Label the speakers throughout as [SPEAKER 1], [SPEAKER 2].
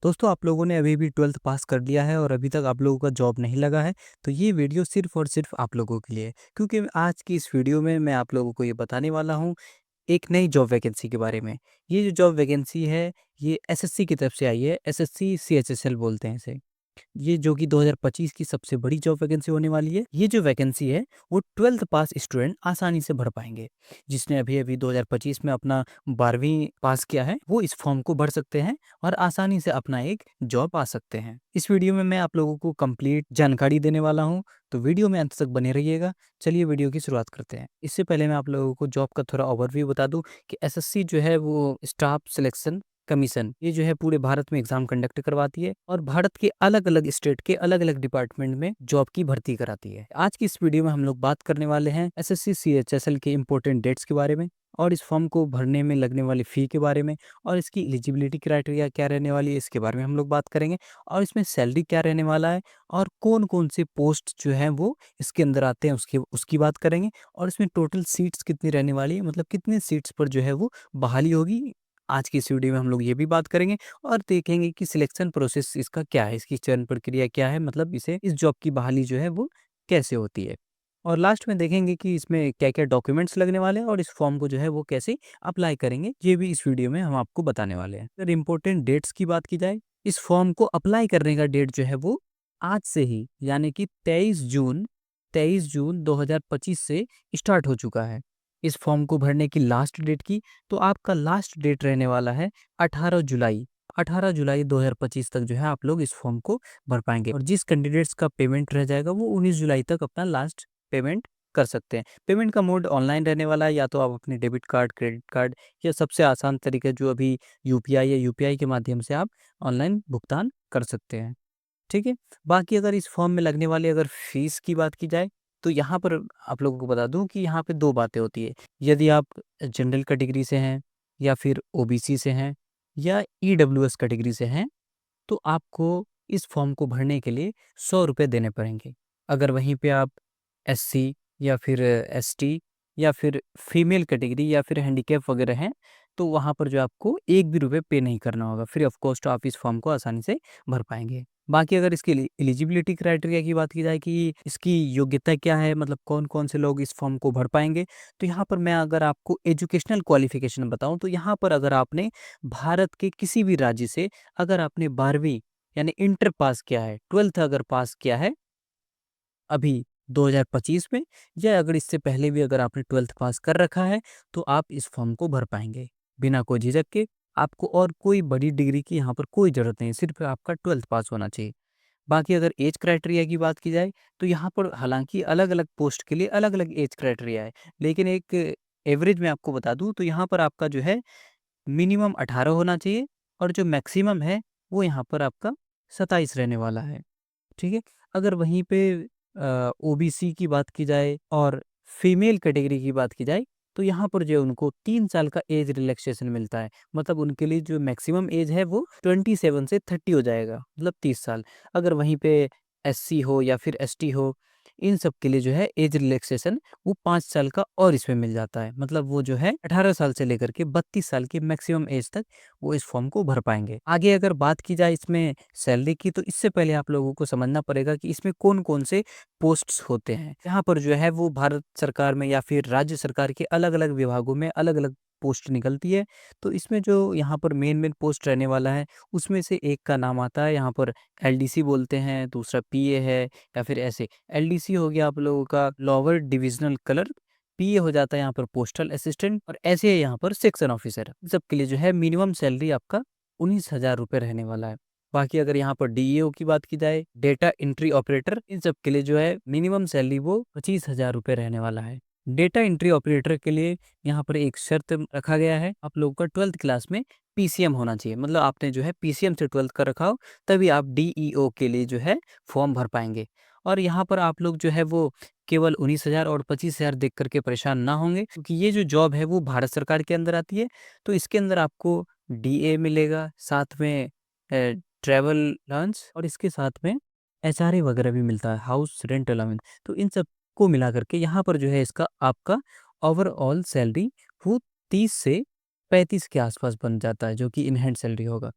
[SPEAKER 1] दोस्तों आप लोगों ने अभी भी 12th पास कर लिया है और अभी तक आप लोगों का जॉब नहीं लगा है, तो ये वीडियो सिर्फ़ और सिर्फ़ आप लोगों के लिए है। क्योंकि आज की इस वीडियो में मैं आप लोगों को ये बताने वाला हूँ एक नई जॉब वैकेंसी के बारे में। ये जो जॉब वैकेंसी है, ये एसएससी की तरफ से आई है, एसएससी सीएचएसएल बोलते हैं इसे। ये जो कि 2025 की सबसे बड़ी जॉब वैकेंसी होने वाली है। ये जो वैकेंसी है वो 12th पास स्टूडेंट आसानी से भर पाएँगे। जिसने अभी-अभी 2025 में अपना 12वीं पास किया है, वो इस फॉर्म को भर सकते हैं और आसानी से अपना एक जॉब पा सकते हैं। इस वीडियो में मैं आप लोगों को कंप्लीट जानकारी देने वाला हूँ, तो वीडियो में अंत तक बने रहिएगा। चलिए वीडियो की शुरुआत करते हैं। इससे पहले मैं आप लोगों को जॉब का थोड़ा ओवरव्यू बता दूँ कि एसएससी जो है वो स्टाफ सिलेक्शन कमीशन ये जो है पूरे भारत में एग्जाम कंडक्ट करवाती है और भारत के अलग-अलग स्टेट के अलग-अलग डिपार्टमेंट में जॉब की भर्ती कराती है। आज की इस वीडियो में हम लोग बात करने वाले हैं एसएससी सीएचएसएल के इम्पोर्टेंट डेट्स के बारे में और इस फॉर्म को भरने में लगने वाली फ़ी के बारे में और इसकी एलिजिबिलिटी क्राइटेरिया क्या रहने वाली है इसके बारे में हम लोग बात करेंगे और इसमें सैलरी क्या रहने वाला है और कौन-कौन से पोस्ट जो हैं वो इसके अंदर आते हैं उसकी बात करेंगे और इसमें टोटल सीट्स कितनी रहने वाली है मतलब कितने सीट्स पर जो है वो बहाली होगी। आज की इस वीडियो में हम लोग ये भी बात करेंगे और देखेंगे कि सिलेक्शन प्रोसेस इसका क्या है, इसकी चयन प्रक्रिया क्या है, मतलब इसे इस जॉब की बहाली जो है वो कैसे होती है। और लास्ट में देखेंगे कि इसमें क्या-क्या डॉक्यूमेंट्स लगने वाले हैं और इस फॉर्म को जो है वो कैसे अप्लाई करेंगे, ये भी इस वीडियो में हम आपको बताने वाले हैं। अगर इम्पोर्टेंट डेट्स की बात की जाए, इस फॉर्म को अप्लाई करने का डेट जो है वो आज से ही यानी कि 23 जून 2025 से स्टार्ट हो चुका है। इस फॉर्म को भरने की लास्ट डेट की तो आपका लास्ट डेट रहने वाला है 18 जुलाई। 18 जुलाई 2025 तक जो है आप लोग इस फॉर्म को भर पाएँगे और जिस कैंडिडेट्स का पेमेंट रह जाएगा वो 19 जुलाई तक अपना लास्ट पेमेंट कर सकते हैं। पेमेंट का मोड ऑनलाइन रहने वाला है या तो आप अपने डेबिट कार्ड, क्रेडिट कार्ड या सबसे आसान तरीका जो अभी यूपीआई या यूपीआई के माध्यम से आप ऑनलाइन भुगतान कर सकते हैं। ठीक है? बाकी अगर इस फॉर्म में लगने वाली अगर फ़ीस की बात की जाए, तो यहाँ पर आप लोगों को बता दूँ कि यहाँ पे 2 बातें होती है। यदि आप जनरल कैटेगरी से हैं या फिर ओबीसी से हैं या ईडब्ल्यूएस कैटेगरी से हैं, तो आपको इस फॉर्म को भरने के लिए ₹100 देने पड़ेंगे। अगर वहीं पे आप एससी या फिर एसटी या फिर फीमेल कैटेगरी या फिर हैंडीकैप वगैरह हैं, तो वहाँ पर जो आपको एक भी रुपए पे नहीं करना होगा। फ्री ऑफ कॉस्ट आप इस फॉर्म को आसानी से भर पाएँगे। बाकी अगर इसकी एलिजिबिलिटी क्राइटेरिया की बात की जाए कि इसकी योग्यता क्या है, मतलब कौन-कौन से लोग इस फॉर्म को भर पाएँगे, तो यहाँ पर मैं अगर आपको एजुकेशनल क्वालिफ़िकेशन बताऊँ, तो यहाँ पर अगर आपने भारत के किसी भी राज्य से अगर आपने 12वीं यानी इंटर पास किया है, 12th अगर पास किया है अभी 2025 में या अगर इससे पहले भी अगर आपने 12th पास कर रखा है, तो आप इस फॉर्म को भर पाएँगे, बिना कोई झिझक के। आपको और कोई बड़ी डिग्री की यहाँ पर कोई ज़रूरत नहीं है, सिर्फ़ आपका 12th पास होना चाहिए। बाकी अगर ऐज क्राइटेरिया की बात की जाए, तो यहाँ पर हालाँकि अलग-अलग पोस्ट के लिए अलग-अलग ऐज क्राइटेरिया है, लेकिन एक एवरेज मैं आपको बता दूँ, तो यहाँ पर आपका जो है मिनिमम 18 होना चाहिए और जो मैक्सिमम है, वो यहाँ पर आपका 27 रहने वाला है। ठीक है? अगर वहीं पे ओबीसी की बात की जाए और फीमेल कैटेगरी की बात की जाए, तो यहाँ पर जो है उनको 3 साल का एज रिलैक्सेशन मिलता है। मतलब उनके लिए जो मैक्सिमम एज है वो 27 से 30 हो जाएगा, मतलब 30 साल। अगर वहीं पे एससी हो या फिर एसटी हो, इन सब के लिए जो है एज रिलैक्सेशन वो 5 साल का और इसमें मिल जाता है। मतलब वो जो है 18 साल से लेकर के 32 साल की मैक्सिमम एज तक वो इस फॉर्म को भर पाएँगे। आगे अगर बात की जाए इसमें सैलरी की, तो इससे पहले आप लोगों को समझना पड़ेगा कि इसमें कौन-कौन से पोस्ट्स होते हैं। यहाँ पर जो है वो भारत सरकार में या फिर राज्य सरकार के अलग-अलग विभागों में अलग-अलग पोस्ट निकलती है। तो इसमें जो यहाँ पर मेन-मेन पोस्ट रहने वाला है, उसमें से एक का नाम आता है यहाँ पर एलडीसी बोलते हैं, दूसरा पीए है या फिर ऐसे। एलडीसी हो गया आप लोगों का लोअर डिविजनल क्लर्क, पीए हो जाता है यहाँ पर पोस्टल असिस्टेंट और ऐसे है यहाँ पर सेक्शन ऑफिसर। इन सब के लिए जो है मिनिमम सैलरी आपका 19,000 रुपए रहने वाला है। बाकी अगर यहाँ पर डीईओ की बात की जाए, डेटा एंट्री ऑपरेटर, इन सब के लिए जो है मिनिमम सैलरी वो 25,000 रुपए रहने वाला है। डेटा एंट्री ऑपरेटर के लिए यहाँ पर एक शर्त रखा गया है, आप लोगों का 12th क्लास में पीसीएम होना चाहिए। मतलब आपने जो है पीसीएम से 12th कर रखा हो, तभी आप डीईओ के लिए जो है फॉर्म भर पाएँगे। और यहाँ पर आप लोग जो है वो केवल 19,000 और 25,000 देख कर के परेशान ना होंगे, क्योंकि ये जो जॉब है वो भारत सरकार के अंदर आती है। तो इसके अंदर आपको डीए मिलेगा, साथ में ट्रैवल अलाउंस और इसके साथ में एचआरए वगैरह भी मिलता है, हाउस रेंट अलाउंस। तो इन सब को मिला करके यहाँ पर जो है इसका आपका ओवरऑल सैलरी वो 30 से 35 के आसपास बन जाता है, जो कि इन हैंड सैलरी होगा।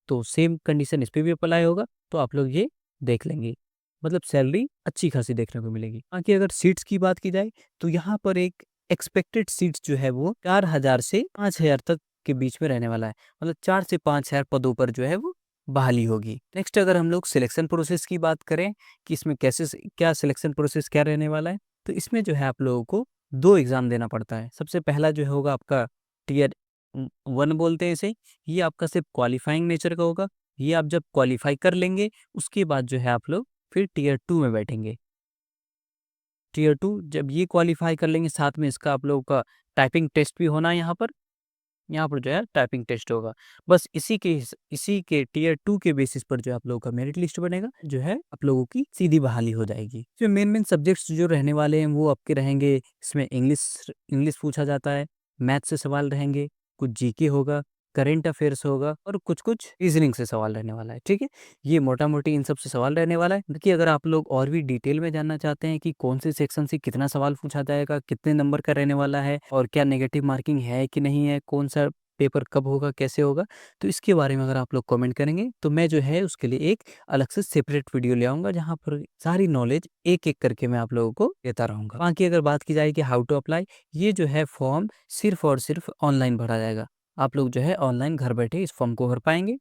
[SPEAKER 1] तो सेम कंडीशन इस पे भी अप्लाई होगा, तो आप लोग ये देख लेंगे। मतलब सैलरी अच्छी खासी देखने को मिलेगी। बाकी अगर सीट्स की बात की जाए तो यहाँ पर एक एक्सपेक्टेड सीट्स जो है वो 4000 से 5000 तक के बीच में रहने वाला है। मतलब 4 से 5000 पदों पर जो है वो बहाली होगी। नेक्स्ट अगर हम लोग सिलेक्शन प्रोसेस की बात करें कि इसमें कैसे क्या सिलेक्शन प्रोसेस क्या रहने वाला है, तो इसमें जो है आप लोगों को 2 एग्ज़ाम देना पड़ता है। सबसे पहला जो होगा आपका टियर 1 बोलते हैं इसे, ये आपका सिर्फ क्वालिफाइंग नेचर का होगा। ये आप जब क्वालिफाई कर लेंगे, उसके बाद जो है आप लोग फिर टियर 2 में बैठेंगे। टियर 2 जब ये क्वालिफाई कर लेंगे, साथ में इसका आप लोगों का टाइपिंग टेस्ट भी होना है यहाँ पर जो है टाइपिंग टेस्ट होगा। बस इसी के टियर 2 के बेसिस पर जो आप लोगों का मेरिट लिस्ट बनेगा, जो है आप लोगों की सीधी बहाली हो जाएगी। जो मेन सब्जेक्ट्स जो रहने वाले हैं वो आपके रहेंगे, इसमें इंग्लिश इंग्लिश पूछा जाता है, मैथ से सवाल रहेंगे, कुछ जीके होगा, करंट अफेयर्स होगा और कुछ-कुछ रीज़निंग से सवाल रहने वाला है, ठीक है? ये मोटा-मोटी इन सब से सवाल रहने वाला है। देखिए अगर आप लोग और भी डिटेल में जानना चाहते हैं कि कौन से सेक्शन से कितना सवाल पूछा जाएगा, कितने नंबर का रहने वाला है और क्या नेगेटिव मार्किंग है कि नहीं है, कौन-सा पेपर कब होगा, कैसे होगा, तो इसके बारे में अगर आप लोग कमेंट करेंगे, तो मैं जो है उसके लिए एक अलग से सेपरेट वीडियो ले आऊँगा, जहाँ पर सारी नॉलेज एक-एक करके मैं आप लोगों को देता रहूँगा। बाकी अगर बात की जाए कि हाउ टू अप्लाई, ये जो है फॉर्म सिर्फ़ और सिर्फ़ ऑनलाइन भरा जाएगा। आप लोग जो है ऑनलाइन घर बैठे इस फॉर्म को भर पाएँगे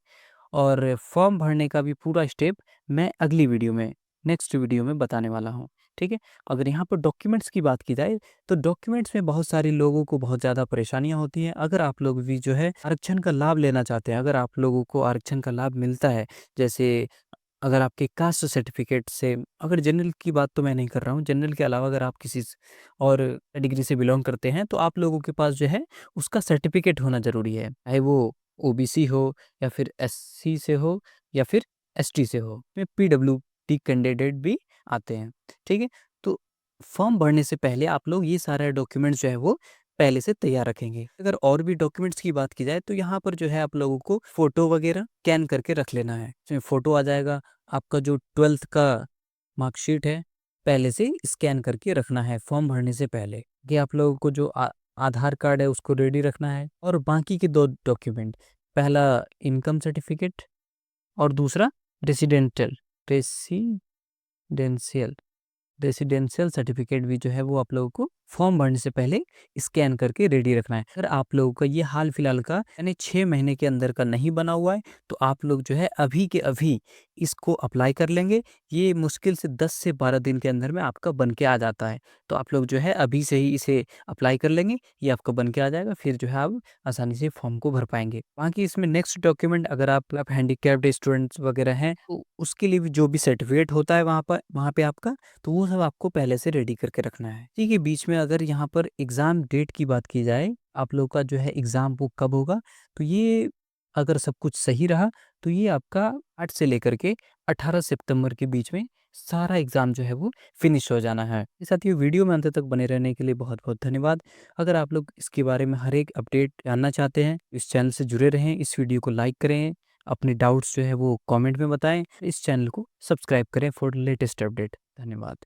[SPEAKER 1] और फॉर्म भरने का भी पूरा स्टेप मैं अगली वीडियो में, नेक्स्ट वीडियो में बताने वाला हूँ, ठीक है? अगर यहाँ पर डॉक्यूमेंट्स की बात की जाए, तो डॉक्यूमेंट्स में बहुत सारे लोगों को बहुत ज़्यादा परेशानियाँ होती हैं। अगर आप लोग भी जो है आरक्षण का लाभ लेना चाहते हैं, अगर आप लोगों को आरक्षण का लाभ मिलता है, जैसे अगर आपके कास्ट सर्टिफिकेट से, अगर जनरल की बात तो मैं नहीं कर रहा हूँ, जनरल के अलावा अगर आप किसी और कैटेगरी से बिलोंग करते हैं, तो आप लोगों के पास जो है उसका सर्टिफिकेट होना ज़रूरी है। चाहे वो ओबीसी हो या फिर एससी से हो या फिर एसटी से हो, में पीडब्ल्यूडी कैंडिडेट भी आते हैं, ठीक है? तो फॉर्म भरने से पहले आप लोग ये सारे डॉक्यूमेंट्स जो है वो पहले से तैयार रखेंगे। अगर और भी डॉक्यूमेंट्स की बात की जाए, तो यहाँ पर जो है आप लोगों को फ़ोटो वगैरह स्कैन करके रख लेना है। इसमें फ़ोटो आ जाएगा, आपका जो 12th का मार्कशीट है, पहले से स्कैन करके रखना है फॉर्म भरने से पहले। कि आप लोगों को जो आधार कार्ड है उसको रेडी रखना है और बाकी के 2 डॉक्यूमेंट, पहला इनकम सर्टिफिकेट और दूसरा रेसिडेंटल रेसिडेंशियल रेसिडेंशियल सर्टिफिकेट भी जो है वो आप लोगों को फॉर्म भरने से पहले स्कैन करके रेडी रखना है। अगर आप लोगों का ये हाल फिलहाल का यानी 6 महीने के अंदर का नहीं बना हुआ है, तो आप लोग जो है अभी के अभी इसको अप्लाई कर लेंगे। ये मुश्किल से 10 से 12 दिन के अंदर में आपका बन के आ जाता है। तो आप लोग जो है अभी से ही इसे अप्लाई कर लेंगे, ये आपका बन के आ जाएगा, फिर जो है आप आसानी से फॉर्म को भर पाएँगे। बाकी इसमें नेक्स्ट डॉक्यूमेंट, अगर आप हैंडीकैप्ड स्टूडेंट्स वगैरह हैं, तो उसके लिए भी जो भी सर्टिफिकेट होता है वहाँ पे आपका, तो वो सब आपको पहले से रेडी करके रखना है। ठीक है, बीच में अगर यहाँ पर एग्ज़ाम डेट की बात की जाए, आप लोग का जो है एग्ज़ाम वो कब होगा, तो ये अगर सब कुछ सही रहा, तो ये आपका 8 से लेकर के 18 सितंबर के बीच में सारा एग्ज़ाम जो है वो फिनिश हो जाना है। इस साथ ये वीडियो में अंत तक बने रहने के लिए बहुत-बहुत धन्यवाद। अगर आप लोग इसके बारे में हर एक अपडेट जानना चाहते हैं, इस चैनल से जुड़े रहें, इस वीडियो को लाइक करें, अपने डाउट्स जो है वो कमेंट में बताएँ, इस चैनल को सब्सक्राइब करें फॉर लेटेस्ट अपडेट। धन्यवाद।